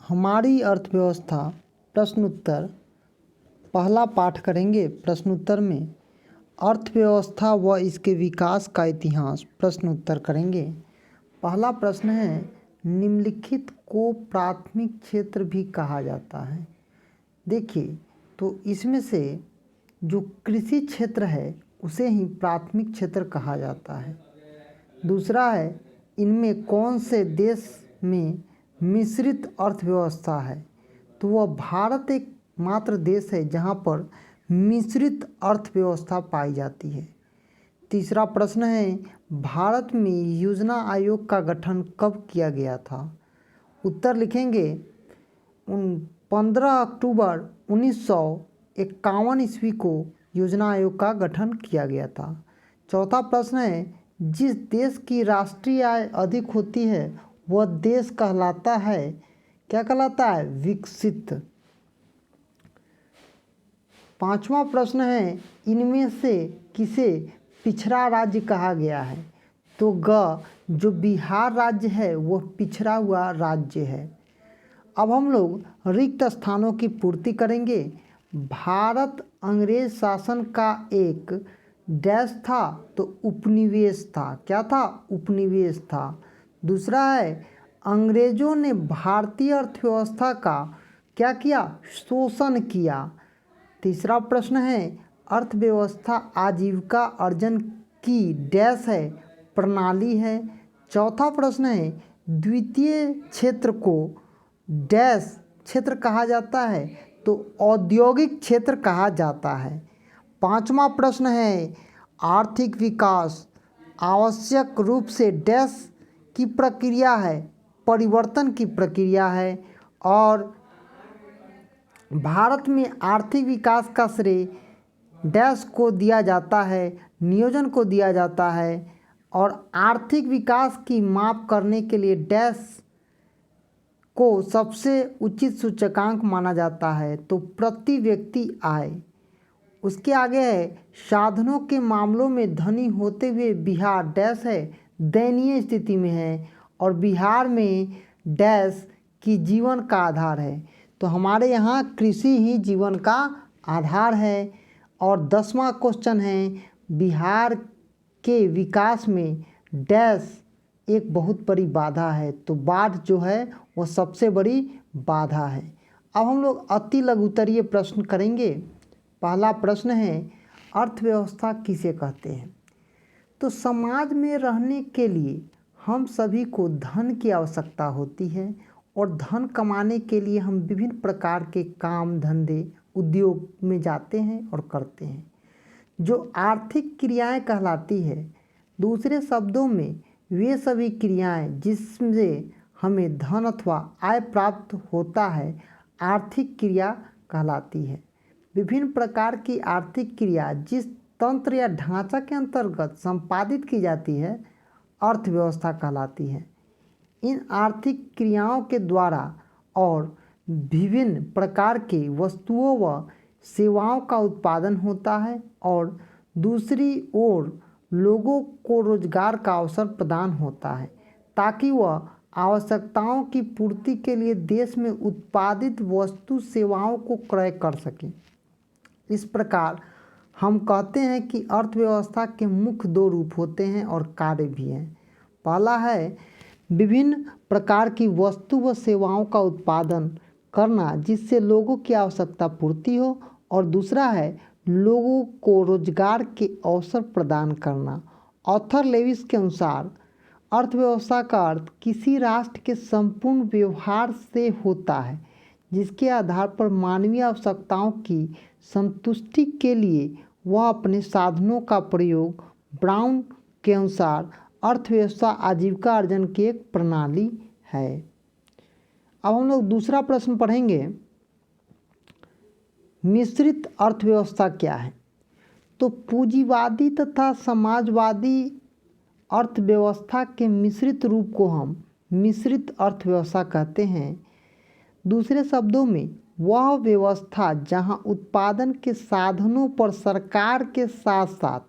हमारी अर्थव्यवस्था प्रश्नोत्तर पहला पाठ करेंगे। प्रश्नोत्तर में अर्थव्यवस्था व इसके विकास का इतिहास प्रश्नोत्तर करेंगे। पहला प्रश्न है, निम्नलिखित को प्राथमिक क्षेत्र भी कहा जाता है। देखिए, तो इसमें से जो कृषि क्षेत्र है उसे ही प्राथमिक क्षेत्र कहा जाता है। दूसरा है, इनमें कौन से देश में मिश्रित अर्थव्यवस्था है, तो वह भारत एक मात्र देश है जहाँ पर मिश्रित अर्थव्यवस्था पाई जाती है। तीसरा प्रश्न है, भारत में योजना आयोग का गठन कब किया गया था? उत्तर लिखेंगे 15 अक्टूबर 1951 ईस्वी को योजना आयोग का गठन किया गया था। चौथा प्रश्न है, जिस देश की राष्ट्रीय आय अधिक होती है वह देश कहलाता है, क्या कहलाता है? विकसित। पांचवा प्रश्न है, इनमें से किसे पिछड़ा राज्य कहा गया है? तो जो बिहार राज्य है वह पिछड़ा हुआ राज्य है। अब हम लोग रिक्त स्थानों की पूर्ति करेंगे। भारत अंग्रेज शासन का एक डैश था, तो उपनिवेश था। क्या था? उपनिवेश था। दूसरा है, अंग्रेजों ने भारतीय अर्थव्यवस्था का क्या किया? शोषण किया। तीसरा प्रश्न है, अर्थव्यवस्था आजीविका अर्जन की डैश है, प्रणाली है। चौथा प्रश्न है, द्वितीय क्षेत्र को डैश क्षेत्र कहा जाता है, तो औद्योगिक क्षेत्र कहा जाता है। पांचवा प्रश्न है, आर्थिक विकास आवश्यक रूप से डैश की प्रक्रिया है, परिवर्तन की प्रक्रिया है। और भारत में आर्थिक विकास का श्रेय डैश को दिया जाता है, नियोजन को दिया जाता है। और आर्थिक विकास की माप करने के लिए डैश को सबसे उचित सूचकांक माना जाता है, तो प्रति व्यक्ति आय। उसके आगे है, साधनों के मामलों में धनी होते हुए बिहार डैश है, दयनीय स्थिति में है। और बिहार में डैश की जीवन का आधार है, तो हमारे यहाँ कृषि ही जीवन का आधार है। और 10वां क्वेश्चन है, बिहार के विकास में डैश एक बहुत बड़ी बाधा है, तो बाढ़ जो है वह सबसे बड़ी बाधा है। अब हम लोग अति लघुत्तरीय प्रश्न करेंगे। पहला प्रश्न है, अर्थव्यवस्था किसे कहते हैं? तो समाज में रहने के लिए हम सभी को धन की आवश्यकता होती है, और धन कमाने के लिए हम विभिन्न प्रकार के काम धंधे उद्योग में जाते हैं और करते हैं, जो आर्थिक क्रियाएं कहलाती है। दूसरे शब्दों में वे सभी क्रियाएं जिससे हमें धन अथवा आय प्राप्त होता है, आर्थिक क्रिया कहलाती है। विभिन्न प्रकार की आर्थिक क्रिया जिस तंत्र या ढांचा के अंतर्गत संपादित की जाती है, अर्थव्यवस्था कहलाती है। इन आर्थिक क्रियाओं के द्वारा और विभिन्न प्रकार के वस्तुओं व सेवाओं का उत्पादन होता है, और दूसरी ओर लोगों को रोजगार का अवसर प्रदान होता है, ताकि वह आवश्यकताओं की पूर्ति के लिए देश में उत्पादित वस्तु सेवाओं को क्रय कर सकें। इस प्रकार हम कहते हैं कि अर्थव्यवस्था के मुख्य दो रूप होते हैं और कार्य भी हैं। पहला है विभिन्न प्रकार की वस्तु व सेवाओं का उत्पादन करना जिससे लोगों की आवश्यकता पूर्ति हो, और दूसरा है लोगों को रोजगार के अवसर प्रदान करना। ऑथर लेविस के अनुसार अर्थव्यवस्था का अर्थ किसी राष्ट्र के संपूर्ण व्यवहार से होता है, जिसके आधार पर मानवीय आवश्यकताओं की संतुष्टि के लिए वह अपने साधनों का प्रयोग। ब्राउन के अनुसार अर्थव्यवस्था आजीविका अर्जन की एक प्रणाली है। अब हम लोग दूसरा प्रश्न पढ़ेंगे, मिश्रित अर्थव्यवस्था क्या है? तो पूंजीवादी तथा समाजवादी अर्थव्यवस्था के मिश्रित रूप को हम मिश्रित अर्थव्यवस्था कहते हैं। दूसरे शब्दों में वह व्यवस्था जहां उत्पादन के साधनों पर सरकार के साथ साथ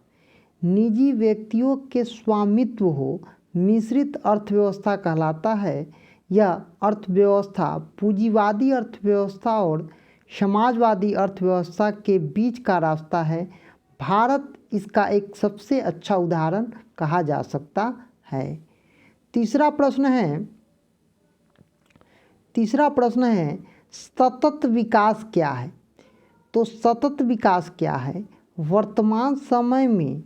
निजी व्यक्तियों के स्वामित्व हो, मिश्रित अर्थव्यवस्था कहलाता है। यह अर्थव्यवस्था पूंजीवादी अर्थव्यवस्था और समाजवादी अर्थव्यवस्था के बीच का रास्ता है। भारत इसका एक सबसे अच्छा उदाहरण कहा जा सकता है। तीसरा प्रश्न है सतत विकास क्या है? तो सतत विकास क्या है? वर्तमान समय में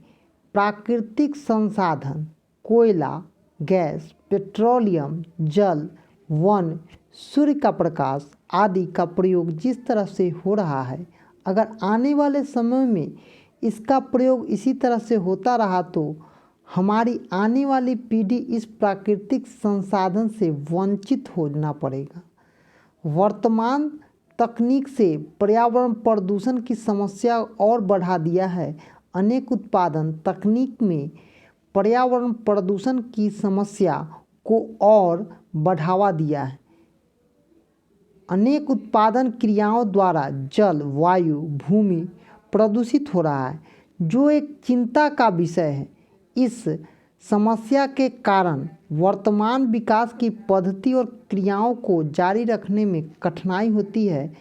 प्राकृतिक संसाधन, कोयला, गैस, पेट्रोलियम, जल, वन, सूर्य का प्रकाश आदि का प्रयोग जिस तरह से हो रहा है, अगर आने वाले समय में इसका प्रयोग इसी तरह से होता रहा तो हमारी आने वाली पीढ़ी इस प्राकृतिक संसाधन से वंचित होना पड़ेगा। वर्तमान तकनीक से पर्यावरण प्रदूषण की समस्या और बढ़ा दिया है। अनेक उत्पादन तकनीक में पर्यावरण प्रदूषण की समस्या को और बढ़ावा दिया है। अनेक उत्पादन क्रियाओं द्वारा जल, वायु, भूमि प्रदूषित हो रहा है, जो एक चिंता का विषय है। इस समस्या के कारण वर्तमान विकास की पद्धति और क्रियाओं को जारी रखने में कठिनाई होती है।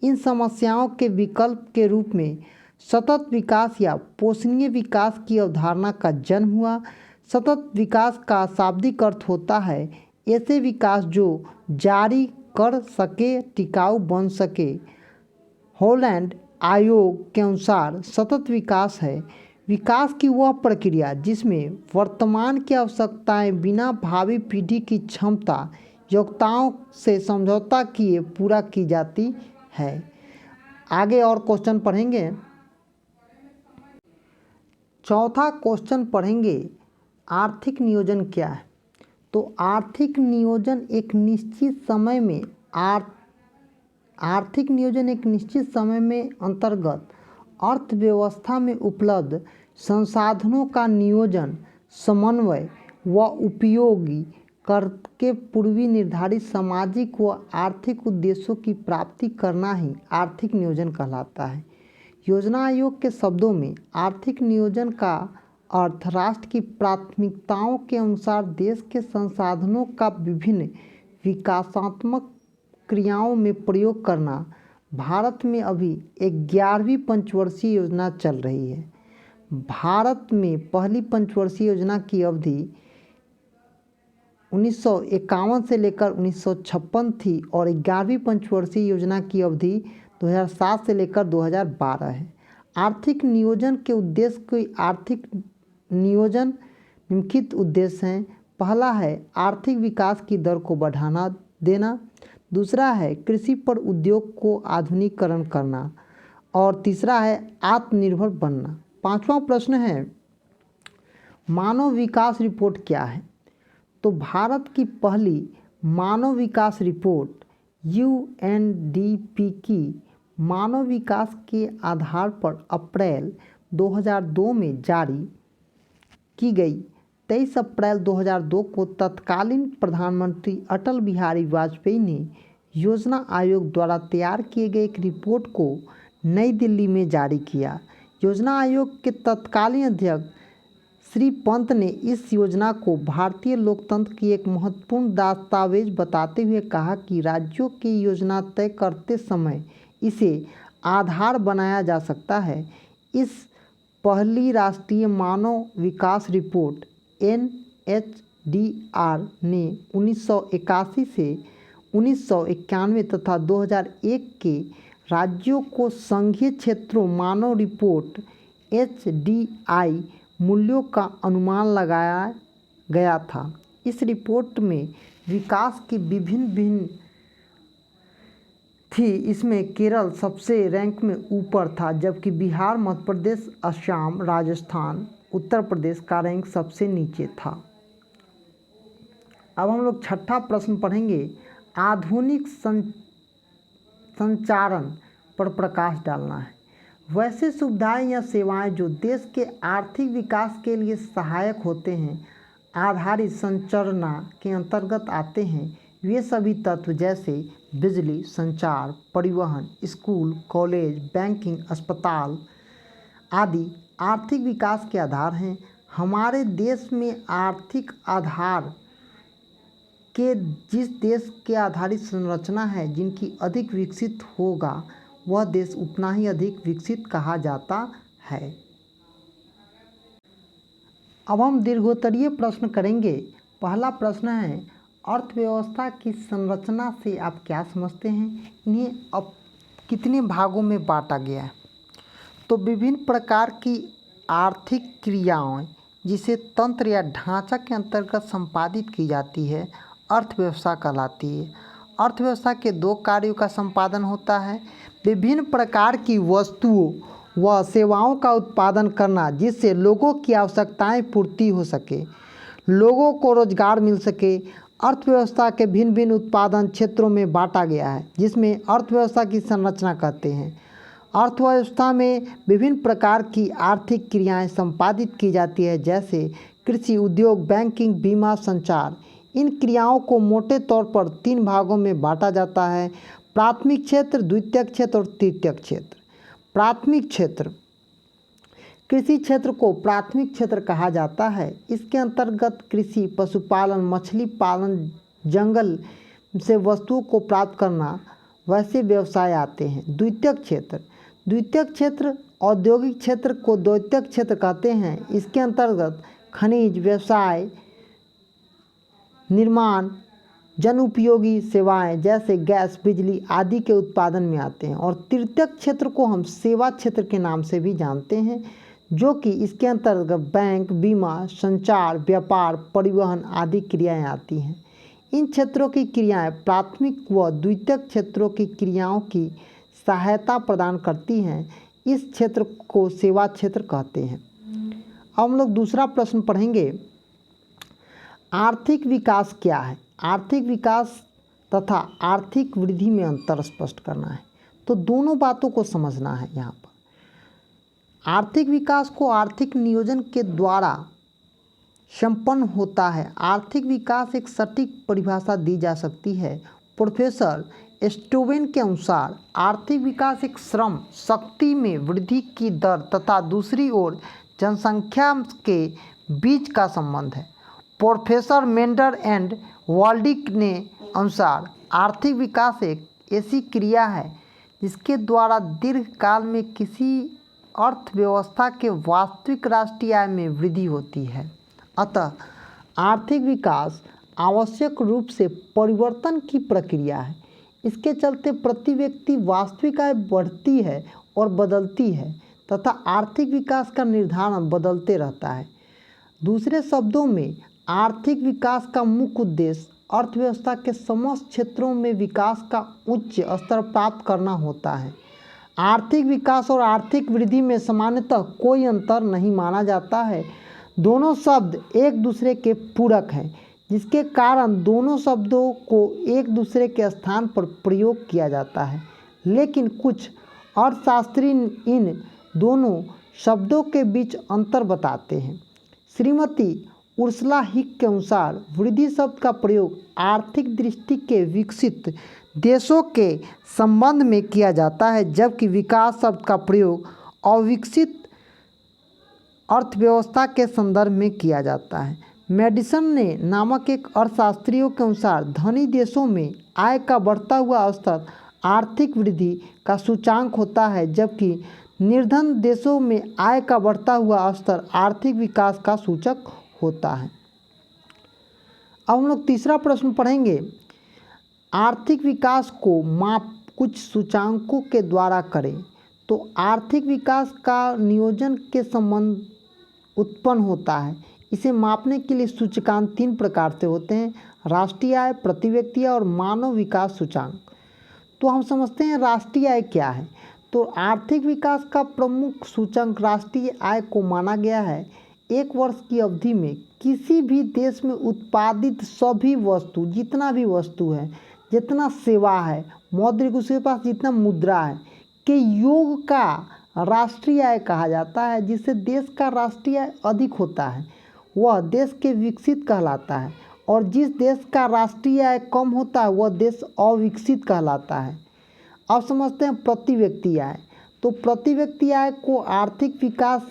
इन समस्याओं के विकल्प के रूप में सतत विकास या पोषणीय विकास की अवधारणा का जन्म हुआ। सतत विकास का शाब्दिक अर्थ होता है ऐसे विकास जो जारी कर सके, टिकाऊ बन सके। हॉलैंड आयोग के अनुसार सतत विकास है विकास की वह प्रक्रिया जिसमें वर्तमान की आवश्यकताएं बिना भावी पीढ़ी की क्षमता, योग्यताओं से समझौता किए पूरा की जाती है। आगे और क्वेश्चन पढ़ेंगे। चौथा क्वेश्चन पढ़ेंगे, आर्थिक नियोजन क्या है? तो आर्थिक नियोजन एक निश्चित समय में अंतर्गत अर्थव्यवस्था में उपलब्ध संसाधनों का नियोजन, समन्वय व उपयोग करके पूर्व निर्धारित सामाजिक व आर्थिक उद्देश्यों की प्राप्ति करना ही आर्थिक नियोजन कहलाता है। योजना आयोग के शब्दों में आर्थिक नियोजन का अर्थ राष्ट्र की प्राथमिकताओं के अनुसार देश के संसाधनों का विभिन्न विकासात्मक क्रियाओं में प्रयोग करना। भारत में अभी 11वीं पंचवर्षीय योजना चल रही है। भारत में पहली पंचवर्षीय योजना की अवधि 1951 से लेकर 1956 थी और 11वीं पंचवर्षीय योजना की अवधि 2007 से लेकर 2012 है। आर्थिक नियोजन के उद्देश्य कोई आर्थिक नियोजन निम्नलिखित उद्देश्य हैं। पहला है आर्थिक विकास की दर को बढ़ाना देना, दूसरा है कृषि पर उद्योग को आधुनिकीकरण करना और तीसरा है आत्मनिर्भर बनना। पांचवा प्रश्न है मानव विकास रिपोर्ट क्या है? तो भारत की पहली मानव विकास रिपोर्ट यूएनडीपी की मानव विकास के आधार पर अप्रैल 2002 में जारी की गई। 23 अप्रैल 2002 को तत्कालीन प्रधानमंत्री अटल बिहारी वाजपेयी ने योजना आयोग द्वारा तैयार किए गए एक रिपोर्ट को नई दिल्ली में जारी किया। योजना आयोग के तत्कालीन अध्यक्ष श्री पंत ने इस योजना को भारतीय लोकतंत्र की एक महत्वपूर्ण दस्तावेज बताते हुए कहा कि राज्यों की योजना तय करते समय इसे आधार बनाया जा सकता है। इस पहली राष्ट्रीय मानव विकास रिपोर्ट NHDR ने 1981 से 1991 तथा 2001 के राज्यों को संघीय क्षेत्रों मानव रिपोर्ट HDI मूल्यों का अनुमान लगाया गया था। इस रिपोर्ट में विकास की विभिन्न थी। इसमें केरल सबसे रैंक में ऊपर था, जबकि बिहार, मध्य प्रदेश, असम, राजस्थान, उत्तर प्रदेश का रैंक सबसे नीचे था। अब हम लोग छठा प्रश्न पढ़ेंगे, आधुनिक संचारण पर प्रकाश डालना है। वैसे सुविधाएं या सेवाएं जो देश के आर्थिक विकास के लिए सहायक होते हैं आधारित संरचना के अंतर्गत आते हैं। वे सभी तत्व जैसे बिजली, संचार, परिवहन, स्कूल, कॉलेज, बैंकिंग, अस्पताल आदि आर्थिक विकास के आधार हैं। हमारे देश में आर्थिक आधार के जिस देश के आधारित संरचना है जिनकी अधिक विकसित होगा वह देश उतना ही अधिक विकसित कहा जाता है। अब हम दीर्घोत्तरीय प्रश्न करेंगे। पहला प्रश्न है, अर्थव्यवस्था की संरचना से आप क्या समझते हैं? इन्हें अब कितने भागों में बांटा गया है? तो विभिन्न प्रकार की आर्थिक क्रियाएं जिसे तंत्र या ढांचा के अंतर्गत संपादित की जाती है अर्थव्यवस्था कहलाती है। अर्थव्यवस्था के दो कार्यों का संपादन होता है, विभिन्न प्रकार की वस्तुओं व सेवाओं का उत्पादन करना जिससे लोगों की आवश्यकताएं पूर्ति हो सके, लोगों को रोजगार मिल सके। अर्थव्यवस्था के भिन्न भिन्न उत्पादन क्षेत्रों में बांटा गया है जिसमें अर्थव्यवस्था की संरचना कहते हैं। अर्थव्यवस्था में विभिन्न प्रकार की आर्थिक क्रियाएं संपादित की जाती है जैसे कृषि, उद्योग, बैंकिंग, बीमा, संचार। इन क्रियाओं को मोटे तौर पर 3 भागों में बांटा जाता है, प्राथमिक क्षेत्र, द्वितीयक क्षेत्र और तृतीयक क्षेत्र। प्राथमिक क्षेत्र, कृषि क्षेत्र को प्राथमिक क्षेत्र कहा जाता है। इसके अंतर्गत कृषि, पशुपालन, मछली पालन, जंगल से वस्तुओं को प्राप्त करना वैसे व्यवसाय आते हैं। द्वितीयक क्षेत्र, द्वितीयक क्षेत्र औद्योगिक क्षेत्र को द्वितीयक क्षेत्र कहते हैं। इसके अंतर्गत खनिज व्यवसाय, निर्माण, जन उपयोगी सेवाएं जैसे गैस, बिजली आदि के उत्पादन में आते हैं। और तृतीयक क्षेत्र को हम सेवा क्षेत्र के नाम से भी जानते हैं जो कि इसके अंतर्गत बैंक, बीमा, संचार, व्यापार, परिवहन आदि क्रियाएं आती हैं। इन क्षेत्रों की क्रियाएं प्राथमिक व द्वितीयक क्षेत्रों की क्रियाओं की सहायता प्रदान करती हैं। इस क्षेत्र को सेवा क्षेत्र कहते हैं। अब हम लोग दूसरा प्रश्न पढ़ेंगे, आर्थिक विकास क्या है? आर्थिक विकास तथा आर्थिक वृद्धि में अंतर स्पष्ट करना है। तो दोनों बातों को समझना है यहाँ पर। आर्थिक विकास को आर्थिक नियोजन के द्वारा संपन्न होता है। आर्थिक विकास एक सटीक परिभाषा दी जा सकती है। प्रोफेसर स्टोवेन के अनुसार आर्थिक विकास एक श्रम शक्ति में वृद्धि की दर तथा दूसरी ओर जनसंख्या के बीच का संबंध है। प्रोफेसर मेंडर एंड वाल्डिक ने अनुसार आर्थिक विकास एक ऐसी क्रिया है जिसके द्वारा दीर्घकाल में किसी अर्थव्यवस्था के वास्तविक राष्ट्रीय आय में वृद्धि होती है। अतः आर्थिक विकास आवश्यक रूप से परिवर्तन की प्रक्रिया है। इसके चलते प्रति व्यक्ति वास्तविक आय बढ़ती है और बदलती है तथा आर्थिक विकास का निर्धारण बदलते रहता है। दूसरे शब्दों में आर्थिक विकास का मुख्य उद्देश्य अर्थव्यवस्था के समस्त क्षेत्रों में विकास का उच्च स्तर प्राप्त करना होता है। आर्थिक विकास और आर्थिक वृद्धि में सामान्यतः कोई अंतर नहीं माना जाता है। दोनों शब्द एक दूसरे के पूरक हैं जिसके कारण दोनों शब्दों को एक दूसरे के स्थान पर प्रयोग किया जाता है। लेकिन कुछ अर्थशास्त्री इन दोनों शब्दों के बीच अंतर बताते हैं। श्रीमती उर्सुला हिक के अनुसार वृद्धि शब्द का प्रयोग आर्थिक दृष्टि के विकसित देशों के संबंध में किया जाता है जबकि विकास शब्द का प्रयोग अविकसित अर्थव्यवस्था के संदर्भ में किया जाता है। मेडिसन ने नामक एक अर्थशास्त्रियों के अनुसार धनी देशों में आय का बढ़ता हुआ स्तर आर्थिक वृद्धि का सूचांक होता है जबकि निर्धन देशों में आय का बढ़ता हुआ स्तर आर्थिक विकास का सूचक होता है। अब हम लोग तीसरा प्रश्न पढ़ेंगे, आर्थिक विकास को माप कुछ सूचांकों के द्वारा करें। तो आर्थिक विकास का नियोजन के संबंध उत्पन्न होता है। इसे मापने के लिए सूचकांक 3 प्रकार से होते हैं, राष्ट्रीय आय, प्रति व्यक्ति और मानव विकास सूचांक। तो हम समझते हैं राष्ट्रीय आय क्या है। तो आर्थिक विकास का प्रमुख सूचकांक राष्ट्रीय आय को माना गया है। एक वर्ष की अवधि में किसी भी देश में उत्पादित सभी वस्तु, जितना भी वस्तु है, जितना सेवा है, मौद्रिक उसके पास जितना मुद्रा है के योग का राष्ट्रीय आय कहा जाता है। जिससे देश का राष्ट्रीय आय अधिक होता है वह देश के विकसित कहलाता है और जिस देश का राष्ट्रीय आय कम होता है वह देश अविकसित कहलाता है। अब समझते हैं प्रति व्यक्ति आय। तो प्रति व्यक्ति आय को आर्थिक विकास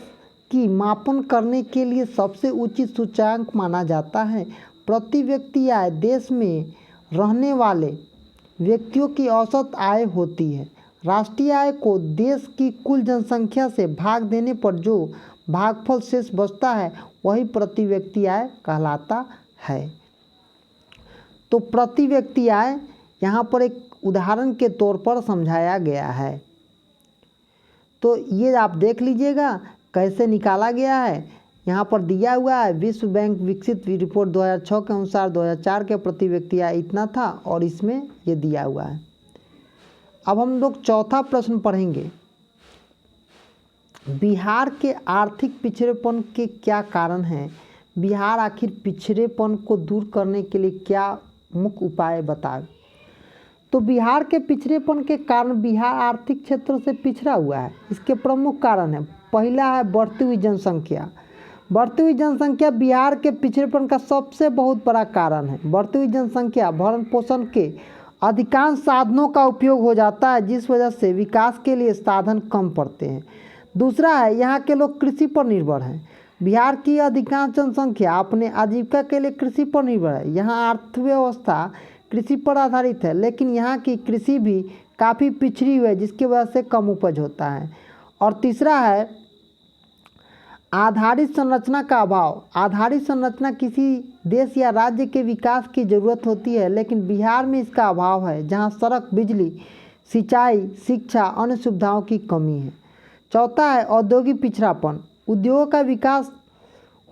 की मापन करने के लिए सबसे उचित सूचकांक माना जाता है प्रति व्यक्ति आय देश में रहने वाले व्यक्तियों की औसत आय होती है। राष्ट्रीय आय को देश की कुल जनसंख्या से भाग देने पर जो भागफल शेष बचता है वही प्रति व्यक्ति आय कहलाता है। तो प्रति व्यक्ति आय यहाँ पर एक उदाहरण के तौर पर समझाया गया है। तो ये आप देख लीजिएगा कैसे निकाला गया है। यहाँ पर दिया हुआ है विश्व बैंक विकसित रिपोर्ट 2006 के अनुसार 2004 के प्रति व्यक्ति आय इतना था और इसमें ये दिया हुआ है। अब हम लोग चौथा प्रश्न पढ़ेंगे। बिहार के आर्थिक पिछड़ेपन के क्या कारण हैं? बिहार आखिर पिछड़ेपन को दूर करने के लिए क्या मुख्य उपाय बताए? तो बिहार के पिछड़ेपन के कारण बिहार आर्थिक क्षेत्र से पिछड़ा हुआ है। इसके प्रमुख कारण है, पहला है बढ़ती हुई जनसंख्या। बढ़ती हुई जनसंख्या बिहार के पिछड़ेपन का सबसे बहुत बड़ा कारण है। बढ़ती हुई जनसंख्या भरण पोषण के अधिकांश साधनों का उपयोग हो जाता है, जिस वजह से विकास के लिए साधन कम पड़ते हैं। दूसरा है यहाँ के लोग कृषि पर निर्भर हैं। बिहार की अधिकांश जनसंख्या अपने आजीविका के लिए कृषि पर निर्भर है। यहाँ अर्थव्यवस्था कृषि पर आधारित है, लेकिन यहाँ की कृषि भी काफ़ी पिछड़ी हुई है, जिसकी वजह से कम उपज होता है। और तीसरा है आधारित संरचना का अभाव। आधारित संरचना किसी देश या राज्य के विकास की ज़रूरत होती है, लेकिन बिहार में इसका अभाव है, जहाँ सड़क, बिजली, सिंचाई, शिक्षा, अन्य सुविधाओं की कमी है। चौथा है औद्योगिक पिछड़ापन। उद्योगों का विकास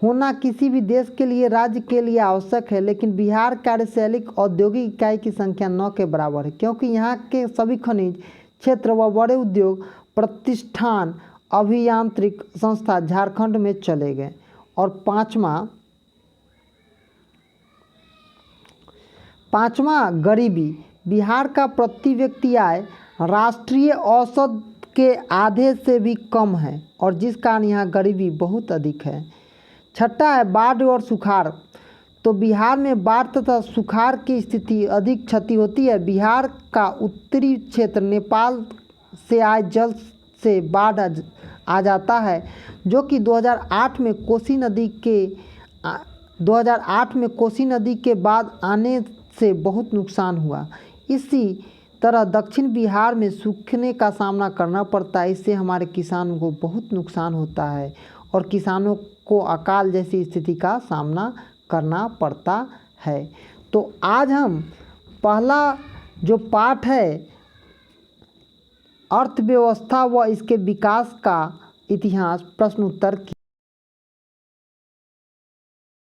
होना किसी भी देश के लिए, राज्य के लिए आवश्यक है, लेकिन बिहार कार्यशैलिक औद्योगिक इकाई की संख्या 9 के बराबर है, क्योंकि यहाँ के सभी खनिज क्षेत्र व बड़े उद्योग प्रतिष्ठान, अभियांत्रिक संस्था झारखंड में चले गए। और पाँचवा गरीबी। बिहार का प्रति व्यक्ति आय राष्ट्रीय औसत के आधे से भी कम है, और जिस कारण यहाँ गरीबी बहुत अधिक है। छठा है बाढ़ और सुखाड़। तो बिहार में बाढ़ तथा सुखाड़ की स्थिति अधिक क्षति होती है। बिहार का उत्तरी क्षेत्र नेपाल से आए जल से बाढ़ आ जाता है, जो कि 2008 में कोसी नदी के बाद आने से बहुत नुकसान हुआ। इसी तरह दक्षिण बिहार में सूखने का सामना करना पड़ता है। इससे हमारे किसानों को बहुत नुकसान होता है और किसानों को अकाल जैसी स्थिति का सामना करना पड़ता है। तो आज हम पहला जो पाठ है अर्थव्यवस्था व इसके विकास का इतिहास प्रश्न उत्तर